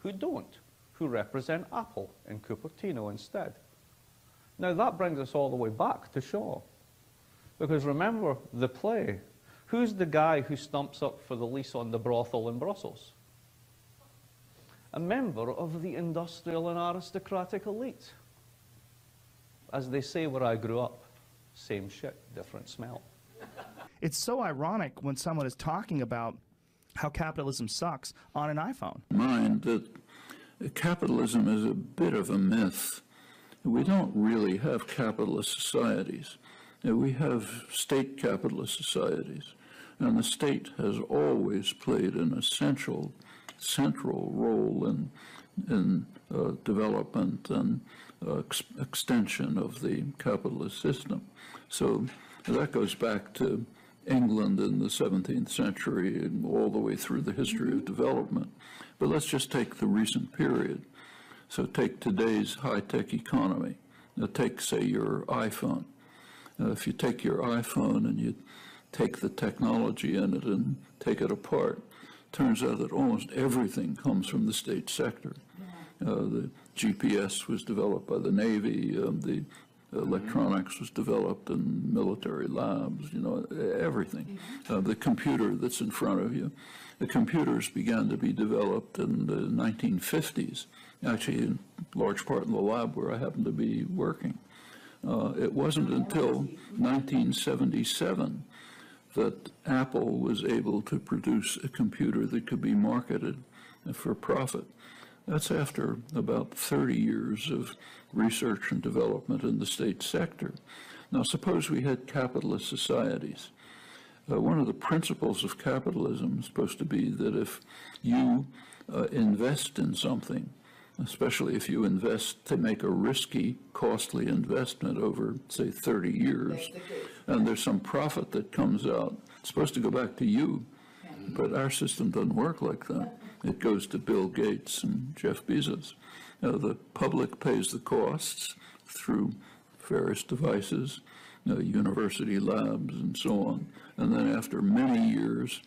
who don't, who represent Apple and Cupertino instead. Now that brings us all the way back to Shaw. Because remember the play. Who's the guy who stumps up for the lease on the brothel in Brussels? A member of the industrial and aristocratic elite. As they say where I grew up, same shit, different smell. It's so ironic when someone is talking about how capitalism sucks on an iPhone. Mind that capitalism is a bit of a myth. We don't really have capitalist societies. We have state capitalist societies, and the state has always played an essential, central role in development and extension of the capitalist system. So that goes back to England in the 17th century and all the way through the history of development. But let's just take the recent period. So take today's high-tech economy. Now take, say, your iPhone. If you take your iPhone and you take the technology in it and take it apart, turns out that almost everything comes from the state sector. The GPS was developed by the Navy, the electronics was developed in military labs, you know, everything. The computer that's in front of you. The computers began to be developed in the 1950s, actually in large part in the lab where I happened to be working. It wasn't until 1977 that Apple was able to produce a computer that could be marketed for profit. That's after about 30 years of research and development in the state sector. Now, suppose we had capitalist societies. One of the principles of capitalism is supposed to be that if you invest in something, especially if you invest to make a risky, costly investment over, say, 30 years, and there's some profit that comes out, it's supposed to go back to you. But our system doesn't work like that. It goes to Bill Gates and Jeff Bezos. The public pays the costs through various devices, university labs and so on. And then after many years,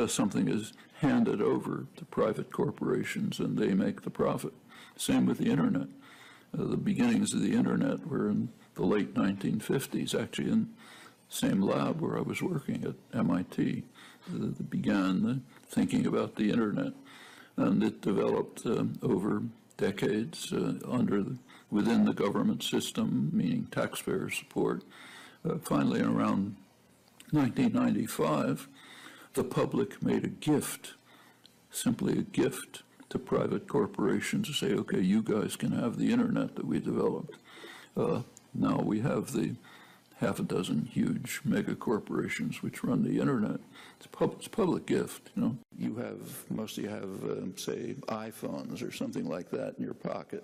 something is handed over to private corporations and they make the profit. Same with the internet. The beginnings of the internet were in the late 1950s, actually in the same lab where I was working at MIT. That began thinking about the internet. And it developed over decades within the government system, meaning taxpayer support. Finally, around 1995, the public made a gift, simply a gift to private corporations to say, okay, you guys can have the internet that we developed. Now we have the half a dozen huge mega corporations which run the internet. It's public gift, you know. Most of you have, say, iPhones or something like that in your pocket.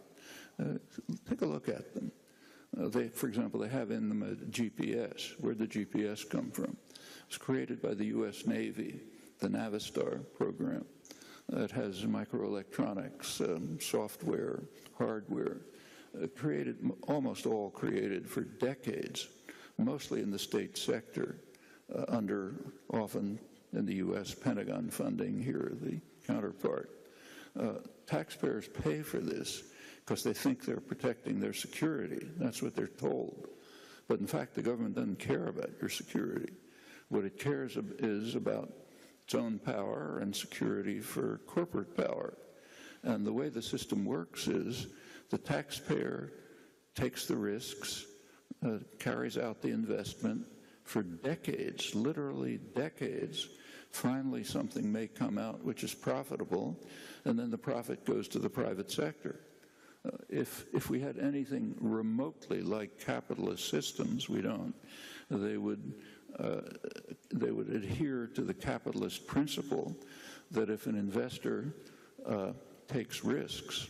Take a look at them. For example, they have in them a GPS. Where'd the GPS come from? It was created by the U.S. Navy, the Navistar program. It has microelectronics, software, hardware, almost all created for decades, mostly in the state sector, under often in the U.S. Pentagon funding, here the counterpart. Taxpayers pay for this because they think they're protecting their security. That's what they're told. But in fact, the government doesn't care about your security. What it cares is about its own power and security for corporate power. And the way the system works is the taxpayer takes the risks, carries out the investment for decades, literally decades. Finally, something may come out which is profitable, and then the profit goes to the private sector. If we had anything remotely like capitalist systems, we don't. They would adhere to the capitalist principle that if an investor takes risks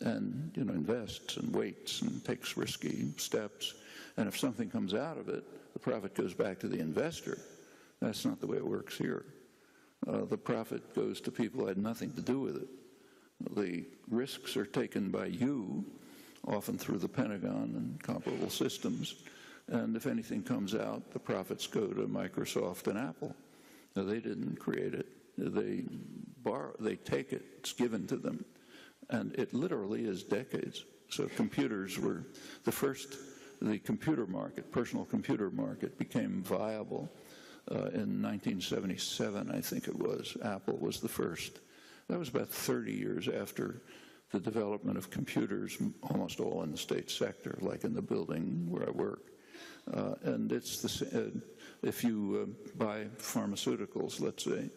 and invests and waits and takes risky steps, and if something comes out of it, the profit goes back to the investor. That's not the way it works here. The profit goes to people who had nothing to do with it. The risks are taken by you, often through the Pentagon and comparable systems, and if anything comes out, the profits go to Microsoft and Apple. Now, they didn't create it. They take it. It's given to them. And it literally is decades. So computers were the computer market, personal computer market, became viable in 1977, I think it was. Apple was the first. That was about 30 years after the development of computers, almost all in the state sector, like in the building where I work. And it's if you buy pharmaceuticals, let's say,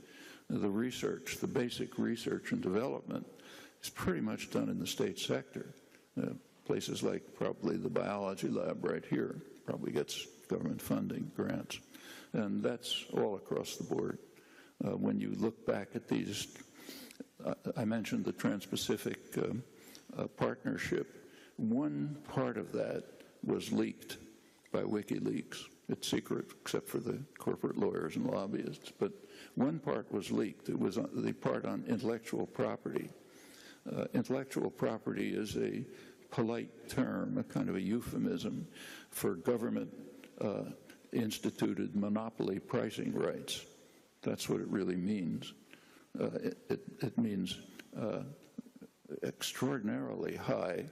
the research, the basic research and development is pretty much done in the state sector. Places like probably the biology lab right here probably gets government funding, grants. And that's all across the board. When you look back at these, I mentioned the Trans-Pacific Partnership. One part of that was leaked by WikiLeaks. It's secret except for the corporate lawyers and lobbyists. But one part was leaked. It was the part on intellectual property. Intellectual property is a polite term, a kind of a euphemism for government instituted monopoly pricing rights. That's what it really means. It means extraordinarily high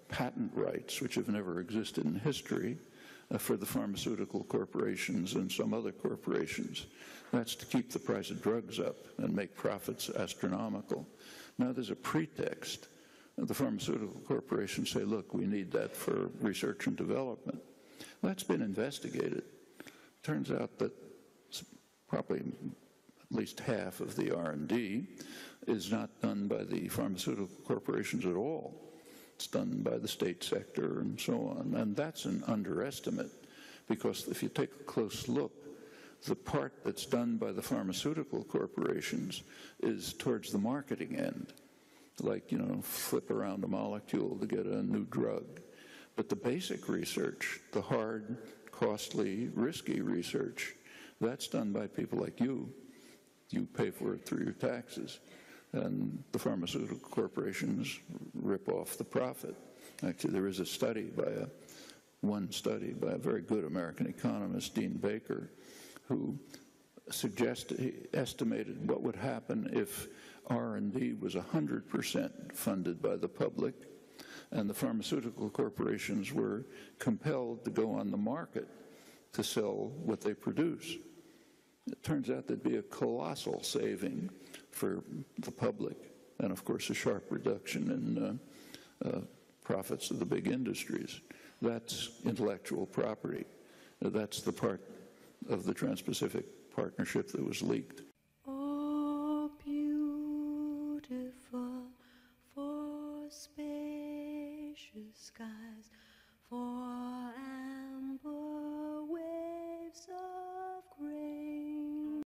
patent rights, which have never existed in history, for the pharmaceutical corporations and some other corporations. That's to keep the price of drugs up and make profits astronomical. Now there's a pretext. The pharmaceutical corporations say, look, we need that for research and development. Well, that's been investigated. Turns out that probably at least half of the R&D is not done by the pharmaceutical corporations at all. It's done by the state sector and so on. And that's an underestimate, because if you take a close look, the part that's done by the pharmaceutical corporations is towards the marketing end, like, flip around a molecule to get a new drug. But the basic research, the hard, costly, risky research, that's done by people like you. You pay for it through your taxes. And the pharmaceutical corporations rip off the profit. Actually, there is a study one study by a very good American economist, Dean Baker, who estimated what would happen if R&D was 100% funded by the public and the pharmaceutical corporations were compelled to go on the market to sell what they produce. It turns out there'd be a colossal saving for the public, and of course a sharp reduction in profits of the big industries. That's intellectual property. That's the part of the Trans-Pacific Partnership that was leaked. Oh, beautiful for spacious skies,